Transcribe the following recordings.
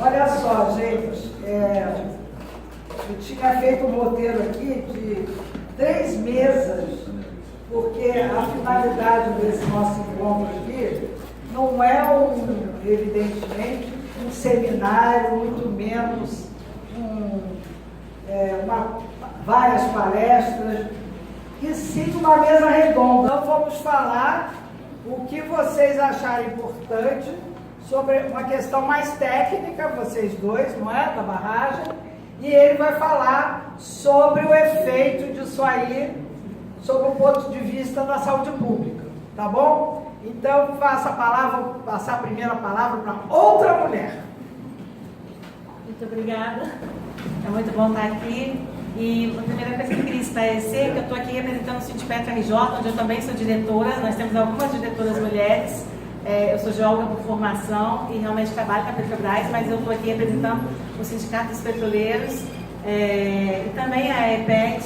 Olha só, gente, eu tinha feito um roteiro aqui de 3 mesas, porque a finalidade desse nosso encontro aqui não é, evidentemente, um seminário, muito menos várias palestras, e sim uma mesa redonda. Então vamos falar o que vocês acharem importante sobre uma questão mais técnica, vocês dois, não é? Da barragem, e ele vai falar sobre o efeito disso aí, sob o ponto de vista da saúde pública, tá bom? Então, passar a primeira palavra para outra mulher. Muito obrigada, é muito bom estar aqui. E a primeira coisa que eu queria esclarecer é que eu estou aqui representando o Sindipetro RJ, onde eu também sou diretora. Nós temos algumas diretoras mulheres. Eu sou geóloga por formação e realmente trabalho na Petrobras, mas eu estou aqui representando o Sindicato dos Petroleiros e também a EPET.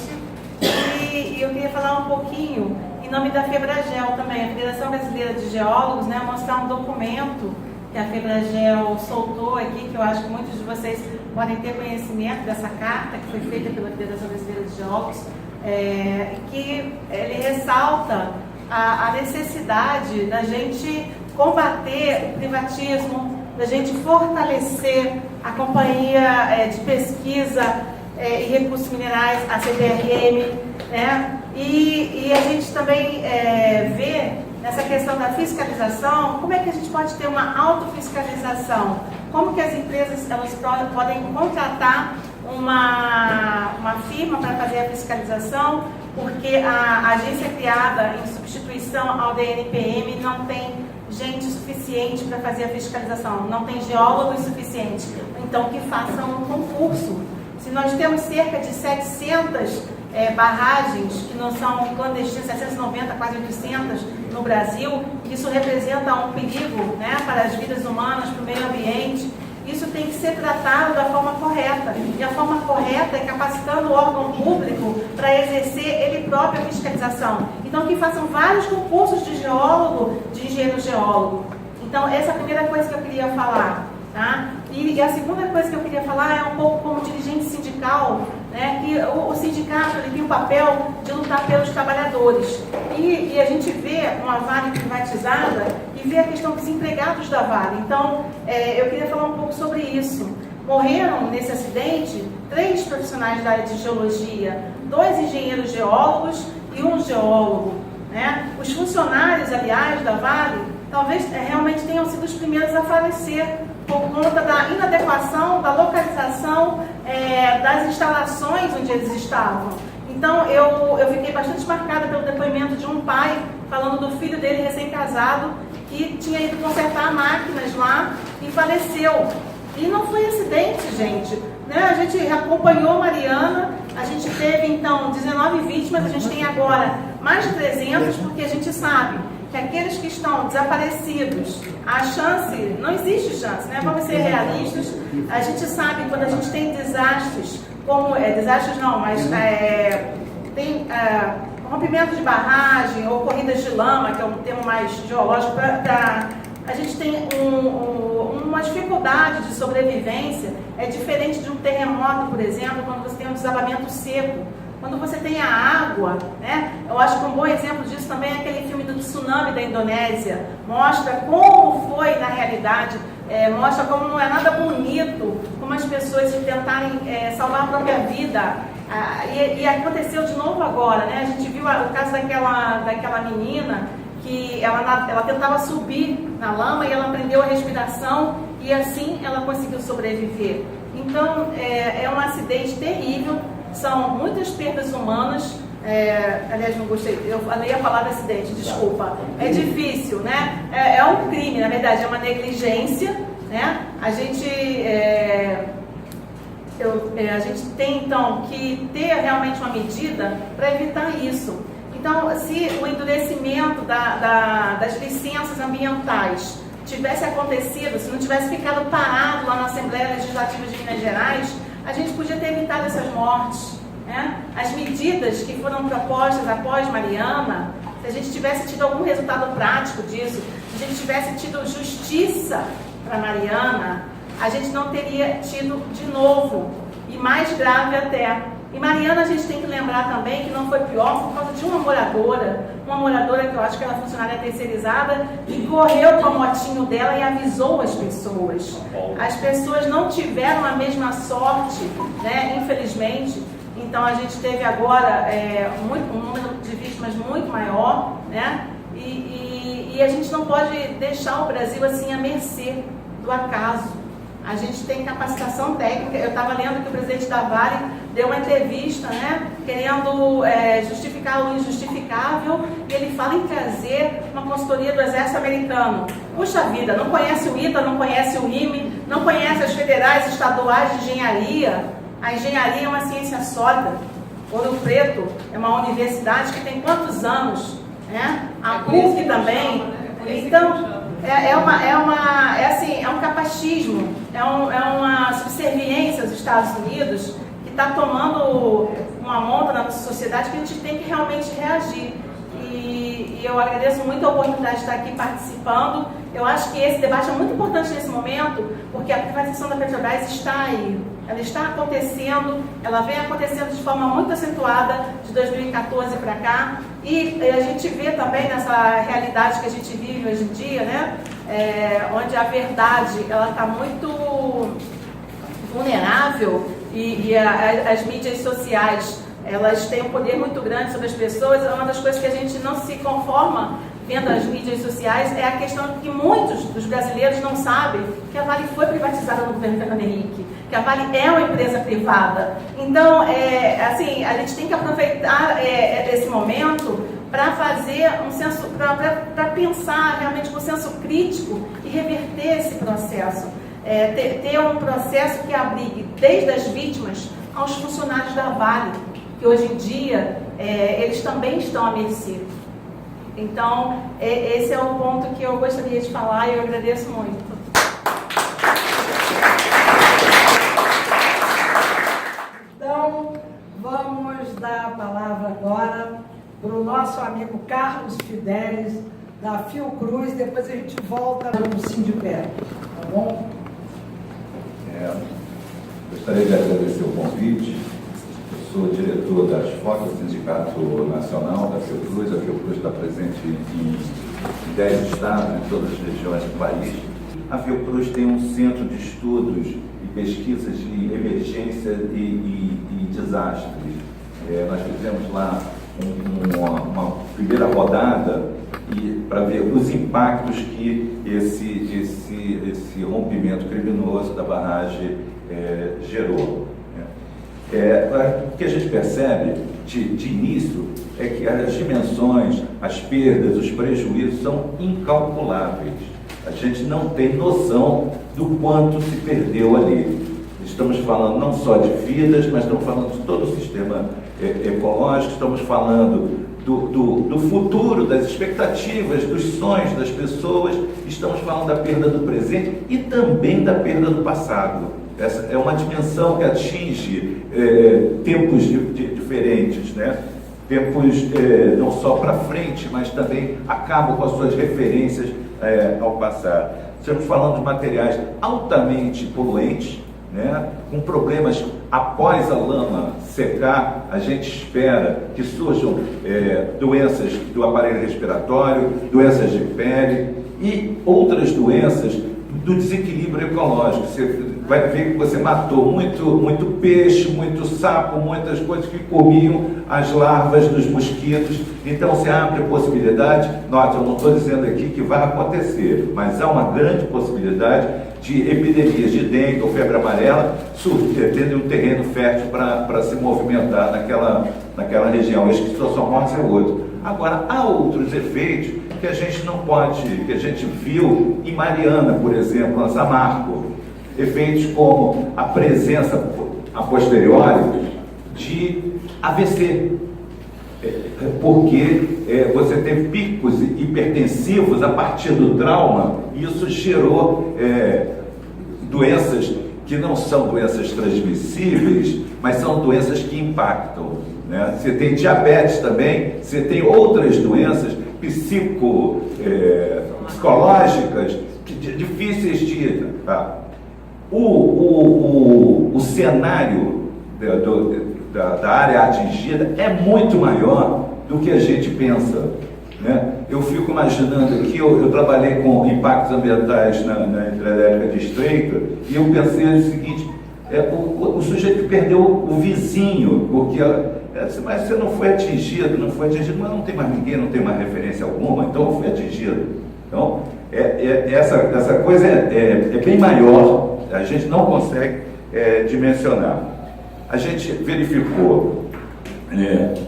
E eu queria falar um pouquinho em nome da FEBRAGEL também, a Federação Brasileira de Geólogos, né, mostrar um documento que a FEBRAGEL soltou aqui, que eu acho que muitos de vocês podem ter conhecimento dessa carta que foi feita pela Federação Brasileira de Geólogos, que ele ressalta a necessidade da gente combater o privatismo, da gente fortalecer a Companhia de Pesquisa e Recursos Minerais, a CPRM, né? E a gente também vê nessa questão da fiscalização, como é que a gente pode ter uma autofiscalização, como que as empresas elas podem contratar uma firma para fazer a fiscalização, porque a agência criada em substituição ao DNPM não tem gente suficiente para fazer a fiscalização, não tem geólogos suficientes, então que façam um concurso. Se nós temos cerca de 700 barragens que não são clandestinas, 790, quase 800 no Brasil, isso representa um perigo, né, para as vidas humanas, para o meio ambiente. Isso tem que ser tratado da forma correta, e a forma correta é capacitando o órgão público para exercer ele próprio a fiscalização. Então, que façam vários concursos de geólogo, de engenheiro geólogo. Então, essa é a primeira coisa que eu queria falar. Tá? E a segunda coisa que eu queria falar é um pouco como dirigente sindical, né, que o sindicato ele tem o papel de lutar pelos trabalhadores. E a gente vê uma Vale privatizada e vê a questão dos empregados da Vale. Então, eu queria falar um pouco sobre isso. Morreram nesse acidente 3 profissionais da área de geologia, 2 engenheiros geólogos e 1 geólogo. Né? Os funcionários, aliás, da Vale, talvez realmente tenham sido os primeiros a falecer, por conta da inadequação, da localização das instalações onde eles estavam. Então, eu fiquei bastante marcada pelo depoimento de um pai, falando do filho dele recém-casado, que tinha ido consertar máquinas lá e faleceu. E não foi acidente, gente. Né? A gente acompanhou Mariana, a gente teve, então, 19 vítimas, a gente tem agora mais de 300, porque a gente sabe que aqueles que estão desaparecidos, a chance, não existe chance, né? Vamos ser realistas, a gente sabe quando a gente tem desastres, como, desastres não, mas tem rompimento de barragem ou corridas de lama, que é um termo mais geológico, a gente tem uma dificuldade de sobrevivência, é diferente de um terremoto, por exemplo, quando você tem um desabamento seco. Quando você tem a água, né? Eu acho que um bom exemplo disso também é aquele filme do tsunami da Indonésia. Mostra como foi na realidade, mostra como não é nada bonito, como as pessoas tentarem salvar a própria vida. E aconteceu de novo agora, né? A gente viu o caso daquela menina que ela tentava subir na lama e ela aprendeu a respiração e assim ela conseguiu sobreviver. Então, é um acidente terrível. São muitas perdas humanas, aliás, não gostei, eu falei a palavra acidente, desculpa, é difícil, né? É um crime, na verdade, é uma negligência, né? A gente tem, então, que ter realmente uma medida para evitar isso. Então, se o endurecimento das licenças ambientais tivesse acontecido, se não tivesse ficado parado lá na Assembleia Legislativa de Minas Gerais, a gente podia ter evitado essas mortes. Né? As medidas que foram propostas após Mariana, se a gente tivesse tido algum resultado prático disso, de a gente tivesse tido justiça para Mariana, a gente não teria tido de novo, e mais grave até. E Mariana, a gente tem que lembrar também que não foi pior por causa de uma moradora que eu acho que era funcionária terceirizada, que correu com a motinho dela e avisou as pessoas. As pessoas não tiveram a mesma sorte, né, infelizmente. Então a gente teve agora um número de vítimas muito maior, né? E a gente não pode deixar o Brasil assim à mercê do acaso. A gente tem capacitação técnica. Eu estava lendo que o presidente da Vale deu uma entrevista, né, querendo justificar o injustificável, e ele fala em trazer uma consultoria do Exército Americano. Puxa vida, não conhece o ITA, não conhece o IME, não conhece as federais estaduais de engenharia. A engenharia é uma ciência sólida. Ouro Preto é uma universidade que tem quantos anos? Né? A PUC também. Então, é um capacismo, é uma subserviência aos Estados Unidos que está tomando uma monta na nossa sociedade que a gente tem que realmente reagir. E eu agradeço muito a oportunidade de estar aqui participando. Eu acho que esse debate é muito importante nesse momento, porque a privatização da Petrobras está aí. Ela está acontecendo, ela vem acontecendo de forma muito acentuada de 2014 para cá. E a gente vê também nessa realidade que a gente vive hoje em dia, né? Onde a verdade ela está muito vulnerável e as mídias sociais elas têm um poder muito grande sobre as pessoas. Uma das coisas que a gente não se conforma vendo as mídias sociais é a questão que muitos dos brasileiros não sabem que a Vale foi privatizada no governo Fernando Henrique, que a Vale é uma empresa privada. Então, assim, a gente tem que aproveitar esse momento para fazer um senso, para pensar realmente com um senso crítico e reverter esse processo. Ter um processo que abrigue desde as vítimas aos funcionários da Vale, que hoje em dia eles também estão à mercê. Então, esse é o ponto que eu gostaria de falar e eu agradeço muito. Então, vamos dar a palavra agora para o nosso amigo Carlos Fidelis, da Fiocruz. Depois a gente volta no Sindipé, tá bom? Gostaria de agradecer o convite. Eu sou diretor da FOC, Sindicato Nacional da Fiocruz. A Fiocruz está presente em 10 estados, em todas as regiões do país. A Fiocruz tem um centro de estudos e pesquisas de emergência e desastres. Nós fizemos lá uma primeira rodada para ver os impactos que esse rompimento criminoso da barragem gerou. O que a gente percebe de início é que as dimensões, as perdas, os prejuízos são incalculáveis. A gente não tem noção do quanto se perdeu ali. Estamos falando não só de vidas, mas estamos falando de todo o sistema ecológico, estamos falando do futuro, das expectativas, dos sonhos das pessoas, estamos falando da perda do presente e também da perda do passado. Essa é uma dimensão que atinge tempos diferentes, né? Tempos não só para frente, mas também acabam com as suas referências ao passado. Estamos falando de materiais altamente poluentes, né? Com problemas após a lama secar. A gente espera que surjam doenças do aparelho respiratório, doenças de pele e outras doenças do desequilíbrio ecológico. Você vai ver que você matou muito peixe, muito sapo, muitas coisas que comiam as larvas dos mosquitos. Então se abre a possibilidade, note, eu não estou dizendo aqui que vai acontecer, mas há uma grande possibilidade de epidemias de dengue ou febre amarela tendo um terreno fértil para se movimentar naquela região. Acho que situação morte é outro. Agora, há outros efeitos que a gente não pode, que a gente viu em Mariana, por exemplo, em Samarco. Efeitos como a presença a posteriori de AVC, porque você tem picos hipertensivos a partir do trauma, e isso gerou doenças que não são doenças transmissíveis, mas são doenças que impactam, né? Você tem diabetes também, você tem outras doenças psicológicas difíceis de... Tá? O cenário da área atingida é muito maior do que a gente pensa, né? Eu fico imaginando que eu trabalhei com impactos ambientais na hidrelétrica de Estreito e eu pensei o seguinte, o sujeito perdeu o vizinho, porque mas você não foi atingido, mas não tem mais ninguém, não tem mais referência alguma, então eu fui atingido. Então, essa coisa é bem maior, a gente não consegue dimensionar. A gente verificou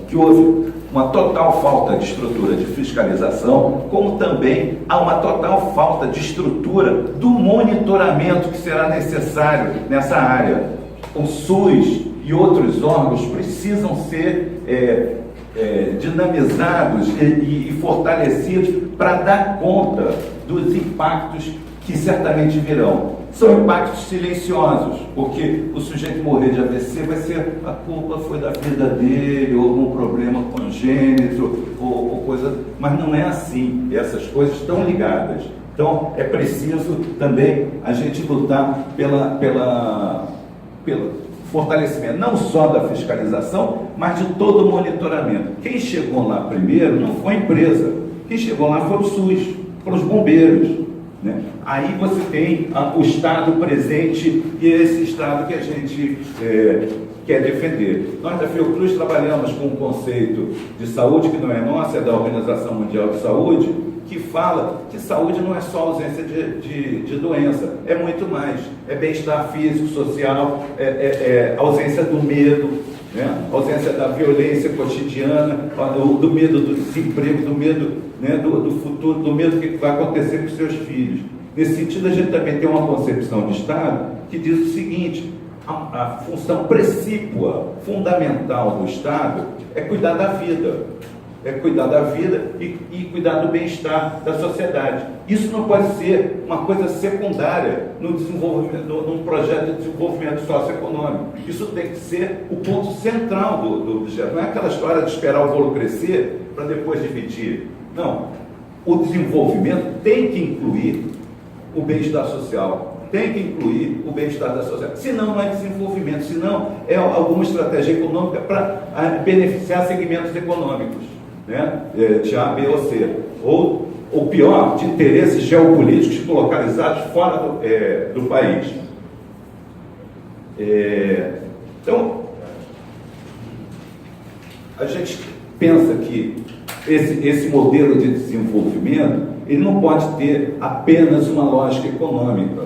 que houve uma total falta de estrutura de fiscalização, como também há uma total falta de estrutura do monitoramento que será necessário nessa área. O SUS e outros órgãos precisam ser dinamizados e fortalecidos para dar conta dos impactos que certamente virão. São impactos silenciosos, porque o sujeito morrer de AVC vai ser a culpa foi da vida dele, ou algum problema congênito, ou coisa, mas não é assim. Essas coisas estão ligadas. Então, é preciso também a gente lutar pelo fortalecimento, não só da fiscalização, mas de todo o monitoramento. Quem chegou lá primeiro não foi a empresa, quem chegou lá foi o SUS, foram os bombeiros. Né? Aí você tem o Estado presente e esse Estado que a gente quer defender. Nós da Fiocruz trabalhamos com um conceito de saúde que não é nosso, é da Organização Mundial de Saúde, que fala que saúde não é só ausência de doença, é muito mais, é bem-estar físico, social, ausência do medo, né? Ausência da violência cotidiana, do medo do desemprego, do medo, né, do futuro, do medo que vai acontecer com os seus filhos. Nesse sentido, a gente também tem uma concepção de Estado que diz o seguinte: a função precípua, fundamental do Estado é cuidar da vida. É cuidar da vida e cuidar do bem-estar da sociedade. Isso não pode ser uma coisa secundária no desenvolvimento, num projeto de desenvolvimento socioeconômico. Isso tem que ser o ponto central do objeto. Não é aquela história de esperar o bolo crescer para depois dividir. Não. O desenvolvimento tem que incluir o bem-estar social. Tem que incluir o bem-estar da sociedade. Senão não é desenvolvimento, senão é alguma estratégia econômica para beneficiar segmentos econômicos. Né? De A, B ou C, ou pior, de interesses geopolíticos localizados fora do país. Então, a gente pensa que esse modelo de desenvolvimento ele não pode ter apenas uma lógica econômica,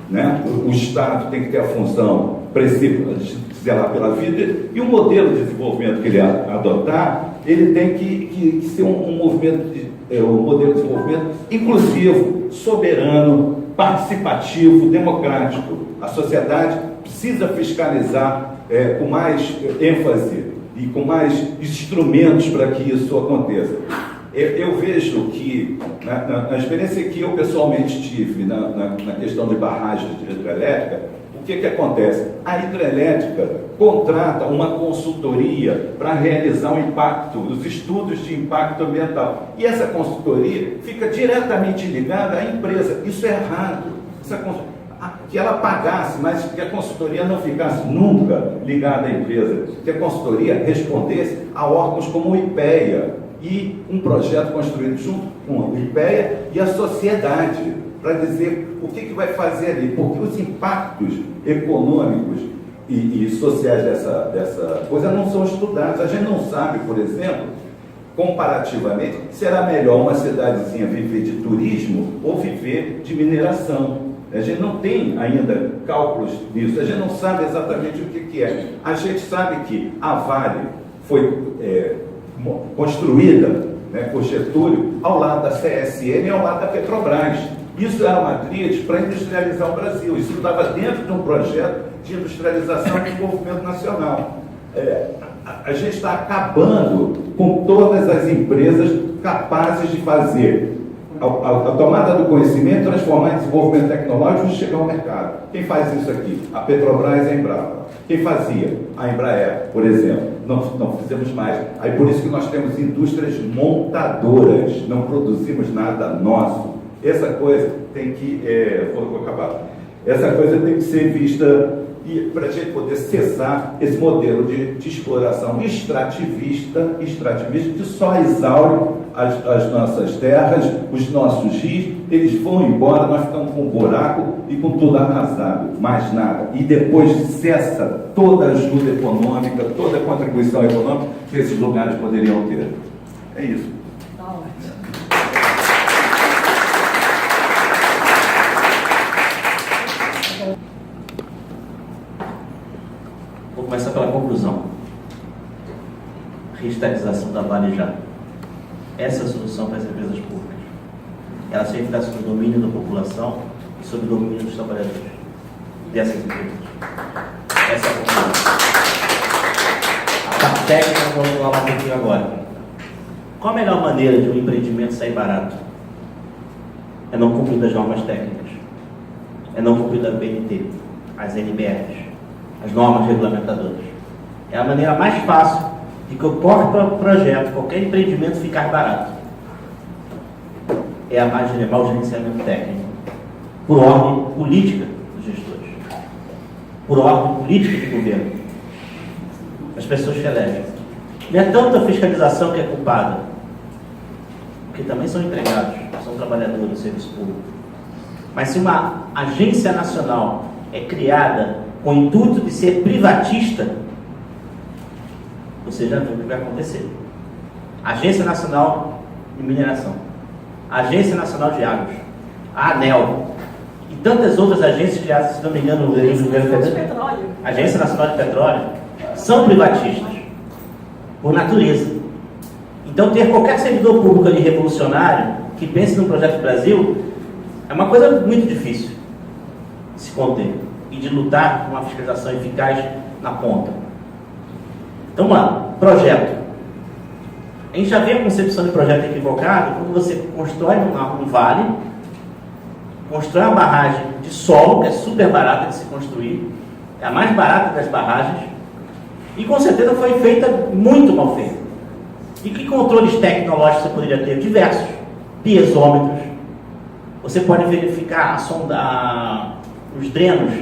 né? O Estado tem que ter a função principal de zelar pela vida, e o modelo de desenvolvimento que ele adotar, ele tem que ser um movimento, um modelo de desenvolvimento inclusivo, soberano, participativo, democrático. A sociedade precisa fiscalizar com mais ênfase e com mais instrumentos para que isso aconteça. Eu vejo que, na experiência que eu pessoalmente tive na questão de barragens de hidrelétrica, o que acontece? A hidrelétrica contrata uma consultoria para realizar o impacto, os estudos de impacto ambiental. E essa consultoria fica diretamente ligada à empresa. Isso é errado. Que ela pagasse, mas que a consultoria não ficasse nunca ligada à empresa. Que a consultoria respondesse a órgãos como o IPEA e um projeto construído junto com o IPEA e a sociedade, para dizer o que vai fazer ali, porque os impactos econômicos e sociais dessa coisa não são estudados. A gente não sabe, por exemplo, comparativamente, será melhor uma cidadezinha viver de turismo ou viver de mineração. A gente não tem ainda cálculos disso, a gente não sabe exatamente o que é. A gente sabe que a Vale foi construída, né, por Getúlio, ao lado da CSN e ao lado da Petrobras. Isso era uma tríade para industrializar o Brasil. Isso estava dentro de um projeto de industrialização e desenvolvimento nacional. A gente está acabando com todas as empresas capazes de fazer a tomada do conhecimento, transformar em desenvolvimento tecnológico e chegar ao mercado. Quem faz isso aqui? A Petrobras e a Embrapa. Quem fazia? A Embraer, por exemplo. Não fizemos mais. Aí por isso que nós temos indústrias montadoras, não produzimos nada nosso. Essa coisa tem que, vou acabar, essa coisa tem que ser vista para a gente poder cessar esse modelo de exploração extrativista que só exaure as nossas terras, os nossos rios, eles vão embora, nós ficamos com um buraco e com tudo arrasado, mais nada. E depois cessa toda a ajuda econômica, toda a contribuição econômica que esses lugares poderiam ter. É isso. Vou começar pela conclusão. Reestatização da Vale já. Essa é a solução para as empresas públicas. Ela sempre está sob o domínio da população e sob o domínio dos trabalhadores dessas empresas. Essa é a conclusão. A parte técnica, vamos falar um pouquinho agora. Qual a melhor maneira de um empreendimento sair barato? É não cumprir as normas técnicas. É não cumprir a BNT, as NBRs, as normas regulamentadoras. É a maneira mais fácil de qualquer projeto, qualquer empreendimento ficar barato. É a margem mau gerenciamento técnico, por ordem política dos gestores, por ordem política do governo, as pessoas que elegem. Não é tanto a fiscalização que é culpada, porque também são empregados, são trabalhadores do serviço público. Mas se uma agência nacional é criada com o intuito de ser privatista, você já viu o que vai acontecer. Agência Nacional de Mineração, Agência Nacional de Águas, a ANEEL e tantas outras agências criadas, se não me engano, no governo federal, Agência Nacional de Petróleo, são privatistas, por natureza. Então, ter qualquer servidor público ali revolucionário que pense no Projeto Brasil é uma coisa muito difícil de se conter e de lutar por uma fiscalização eficaz na ponta. Então, vamos lá, projeto. A gente já vê a concepção de projeto equivocado quando você constrói um vale, constrói uma barragem de solo, que é super barata de se construir, é a mais barata das barragens, e com certeza foi feita muito mal feita. E que controles tecnológicos você poderia ter? Diversos. Piezômetros. Você pode verificar os drenos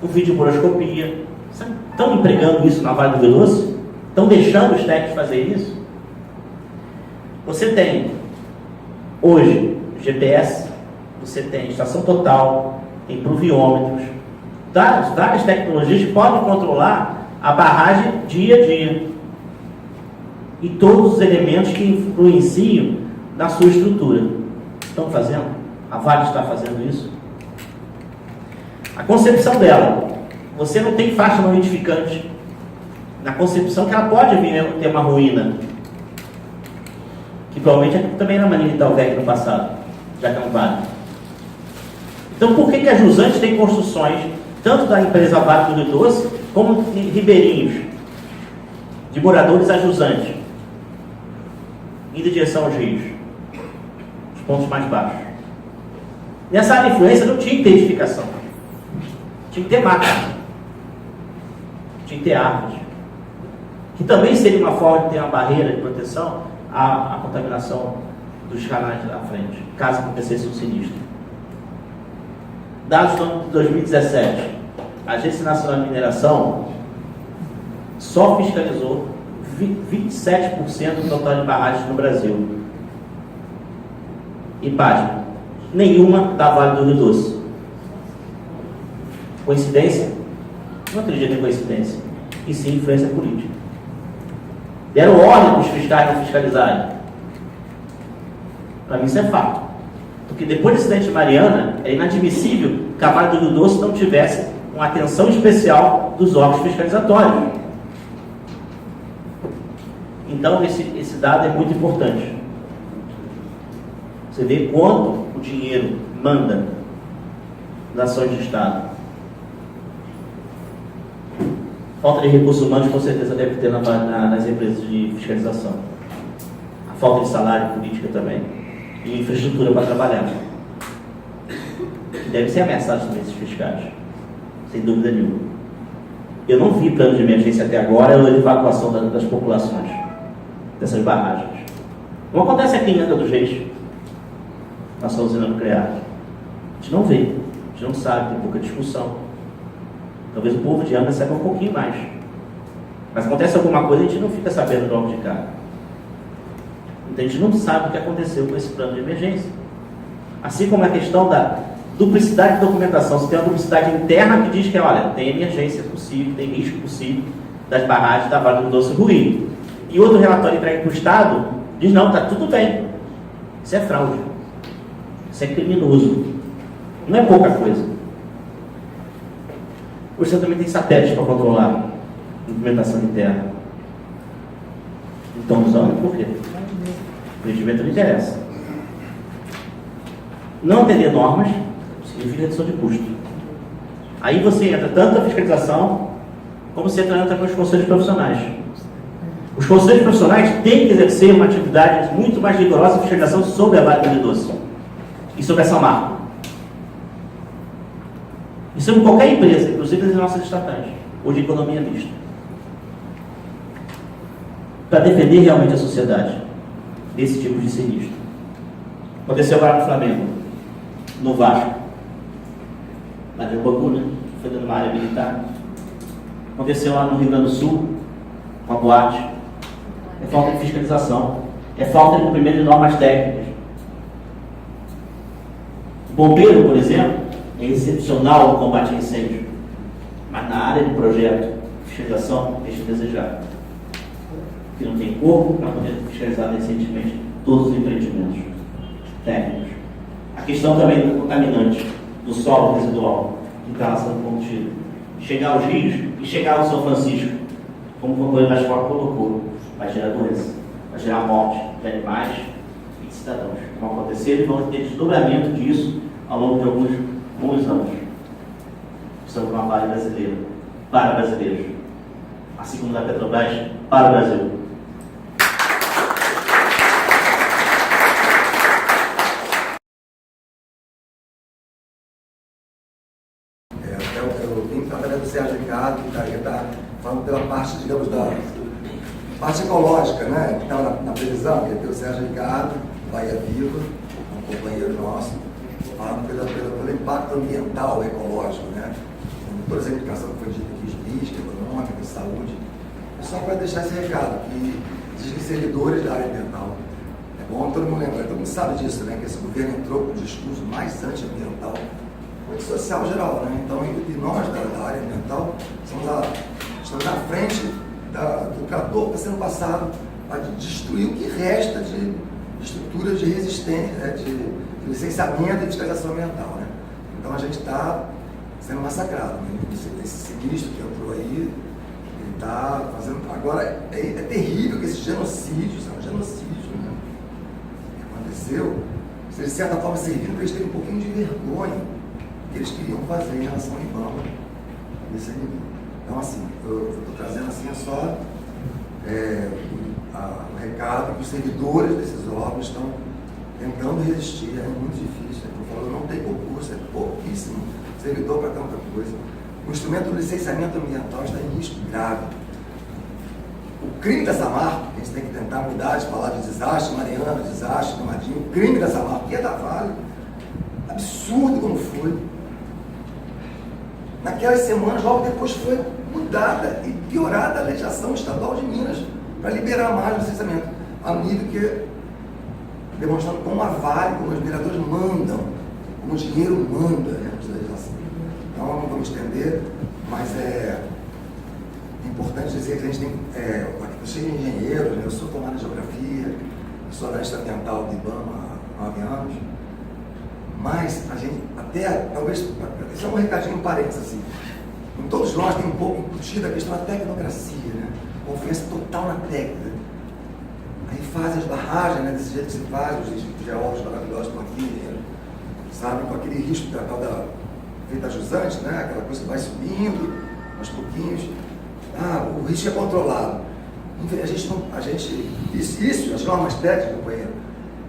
com videoboroscopia. Estão empregando isso na Vale do Rio Doce? Estão deixando os técnicos fazer isso? Você tem, hoje, GPS, você tem estação total, tem pluviômetros, várias tecnologias que podem controlar a barragem dia a dia. E todos os elementos que influenciam na sua estrutura. Estão fazendo? A Vale está fazendo isso? A concepção dela, você não tem faixa não edificante. Na concepção que ela pode vir ter uma ruína, que provavelmente também era maneira de Talvec no passado, já que é um vale. Então, por que a Jusante tem construções, tanto da empresa Vale do Rio Doce, como em ribeirinhos, de moradores a Jusante, indo em direção aos rios, os pontos mais baixos? Nessa área de influência não tinha que ter edificação, tinha que ter mata, tinha que ter árvores, que também seria uma forma de ter uma barreira de proteção à contaminação dos canais da frente, caso acontecesse um sinistro. Dados de 2017, a Agência Nacional de Mineração só fiscalizou 27% do total de barragens no Brasil. E página, nenhuma da Vale do Rio Doce. Coincidência? Não acredito em coincidência. E sim influência política. Deram ordem para os fiscais não fiscalizarem. Para mim isso é fato. Porque depois do acidente de Mariana, é inadmissível que a Vale do Rio Doce não tivesse uma atenção especial dos órgãos fiscalizatórios. Então esse dado é muito importante. Você vê quanto o dinheiro manda nas ações de Estado. Falta de recursos humanos com certeza deve ter nas empresas de fiscalização. A falta de salário política também. E infraestrutura para trabalhar. Deve ser ameaçado também esses fiscais. Sem dúvida nenhuma. Eu não vi plano de emergência até agora ou de evacuação das populações dessas barragens. Não acontece aqui em Angra dos Reis. nossa usina nuclear? A gente não vê, a gente não sabe, tem pouca discussão. Talvez o povo de Angra saiba um pouquinho mais. Mas acontece alguma coisa e a gente não fica sabendo logo de cara. Então a gente não sabe o que aconteceu com esse plano de emergência. Assim como a questão da duplicidade de documentação. Você tem uma duplicidade interna que diz que, olha, tem emergência possível, tem risco possível das barragens da Vale do Doce ruir. E outro relatório entregue para o Estado diz, não, está tudo bem. Isso é fraude. Isso é criminoso. Não é pouca coisa. Você também tem satélites para controlar a movimentação interna. Então, olha por quê? O rendimento não interessa. Não atender normas significa redução de custo. Aí você entra tanto na fiscalização, como você entra nos conselhos profissionais. Os conselhos profissionais têm que exercer uma atividade muito mais rigorosa de fiscalização sobre a Vale do Doce e sobre essa marca. Isso em qualquer empresa, inclusive as nossas estatais, ou de economia mista. Para defender realmente a sociedade desse tipo de sinistro. Aconteceu agora no Flamengo, no Vasco, na Jambacu, né? Foi dentro de uma área militar. Aconteceu lá no Rio Grande do Sul, uma boate. É falta de fiscalização, é falta de cumprimento de normas técnicas. O bombeiro, por exemplo, é excepcional no combate a incêndio, mas na área de projeto, fiscalização, deixa a desejar. Que não tem corpo para poder fiscalizar decentemente todos os empreendimentos técnicos. A questão também do contaminante, do solo residual, que está sendo contido. Chegar aos rios e chegar ao São Francisco, como o companheiro da escola colocou, vai gerar doença, vai gerar morte de animais e de cidadãos. Vão acontecer e vão ter desdobramento disso ao longo de alguns bons anos. Precisamos de uma Vale brasileira, para brasileiros. Assim como da Petrobras, para o Brasil. Eu vim através do Sérgio Ricardo, que está falando pela parte, digamos, da parte ecológica, né? Que estava na previsão, ia ter o Sérgio Ricardo, Bahia Viva, um companheiro nosso, falando pelo impacto ambiental, ecológico, né? Toda essa indicação que foi dita aqui, jurídica, econômica, de saúde. Só para deixar esse recado, que existem servidores da área ambiental. É bom todo mundo lembrar, todo mundo sabe disso, né? Que esse governo entrou com um discurso mais antiambiental, muito social geral, né? Então, e nós da área ambiental estamos na frente do trator que está sendo passado para destruir o que resta de estruturas de resistência, né? de licenciamento e fiscalização ambiental, né? Então a gente está sendo massacrado, né? Esse sinistro que entrou aí, ele está fazendo. Agora é terrível que esses genocídios, são genocídios, né? Que aconteceu, se de certa forma serviram para eles terem um pouquinho de vergonha que eles queriam fazer em relação ao IBAMA nesse inimigo. Então, assim, eu estou trazendo assim só o recado que os servidores desses órgãos estão tentando resistir. É muito difícil. Eu falo, não tem concurso, é pouquíssimo servidor para tanta coisa. O instrumento do licenciamento ambiental está em risco grave. O crime dessa marca, que a gente tem que tentar mudar de falar de desastre mariano, desastre Brumadinho, o crime dessa marca, que é da Vale, absurdo como foi. Naquelas semanas, logo depois foi mudada e piorada a legislação estadual de Minas para liberar mais o licenciamento, a nível que, demonstrando como a Vale, como os vereadores mandam, como o dinheiro manda dentro da legislação. Então, não vamos estender, mas é importante dizer que a gente tem, eu sou engenheiro, né? Eu sou formado em geografia, sou analista ambiental do IBAMA há 9 anos, mas a gente, até, talvez, isso é um recadinho, um parênteses assim, em todos nós tem um pouco incutida a questão da tecnocracia, né? Confiança total na técnica. Aí fazem as barragens, né? Desse jeito que se faz, os geólogos maravilhosos estão aqui, né? Sabe, com aquele risco da tal da feita jusante, né? Aquela coisa que vai subindo, aos pouquinhos. O risco é controlado. Isso, as normas técnicas, companheiro,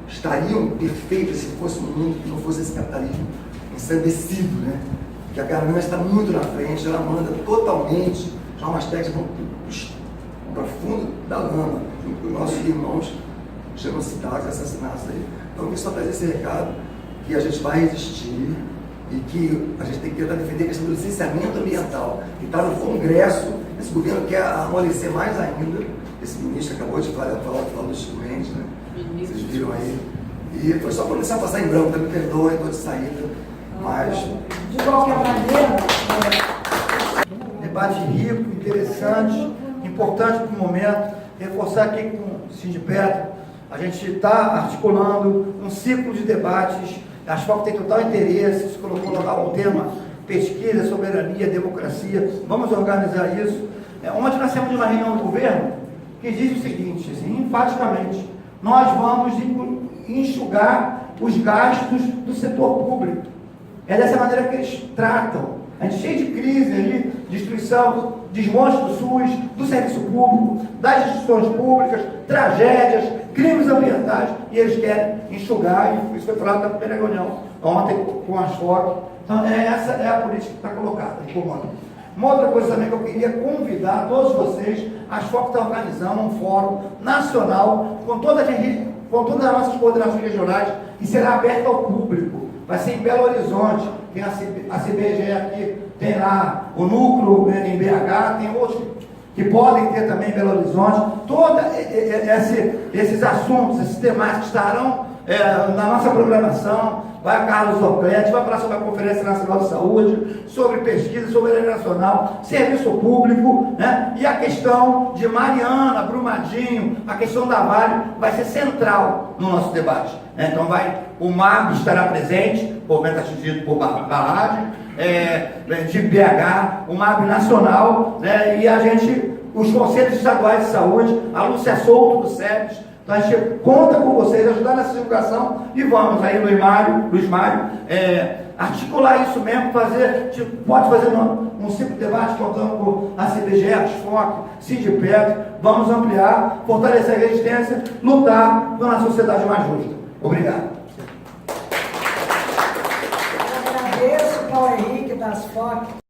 estariam perfeitas se fosse um mundo que não fosse esse capitalismo ensandecido, né? Que a ganância está muito na frente, ela manda totalmente, as normas técnicas vão para o fundo da lama, junto com os nossos irmãos genocidados, assassinados aí. Então, eu quis só trazer esse recado, que a gente vai resistir e que a gente tem que tentar defender a questão do licenciamento ambiental, que está no Congresso. Esse governo quer amolecer mais ainda. Esse ministro acabou de falar dos instrumentos, né? Vocês viram aí. E foi só para começar a passar em branco, me perdoem, estou de saída, mas... De qualquer maneira... Debate rico, interessante, importante para o momento. Reforçar aqui com o Sindipetro, a gente está articulando um ciclo de debates. A Asfoc tem total interesse, se colocou lá o tema pesquisa, soberania, democracia. Vamos organizar isso. Ontem nós temos uma reunião do governo que diz o seguinte, assim, enfaticamente, nós vamos enxugar os gastos do setor público. É dessa maneira que eles tratam. A gente cheio de crise ali, destruição, desmonte do SUS, do serviço público, das instituições públicas, tragédias, crimes ambientais, e eles querem enxugar, e isso foi falado na primeira reunião ontem com a Asfoc. Então, essa é a política que está colocada, incomoda. Uma outra coisa também que eu queria convidar todos vocês, a Asfoc está organizando um fórum nacional com todas as nossas coordenações regionais, e será aberto ao público. Vai ser em Belo Horizonte, tem a CBGE aqui, tem lá o núcleo em BH, tem outros que podem ter também em Belo Horizonte. Todos esses assuntos, esses temáticos estarão na nossa programação. Vai a Carlos Oclete, vai falar sobre a Conferência Nacional de Saúde, sobre pesquisa, soberania nacional, serviço público, né? E a questão de Mariana, Brumadinho, a questão da Vale vai ser central no nosso debate. Né? Então o MAB estará presente, o movimento atingido por barragem, de BH, o MAB nacional, né? E os conselhos estaduais de saúde, a Lúcia Souto do SEBS. Então a gente conta com vocês, ajudar nessa divulgação, e vamos aí, Luiz Mário, articular isso mesmo, pode fazer um ciclo de debate contando com a CBGE, a Asfoc, Sindipetro. Vamos ampliar, fortalecer a resistência, lutar por uma sociedade mais justa. Obrigado. Eu agradeço, Paulo Henrique, da Asfoc.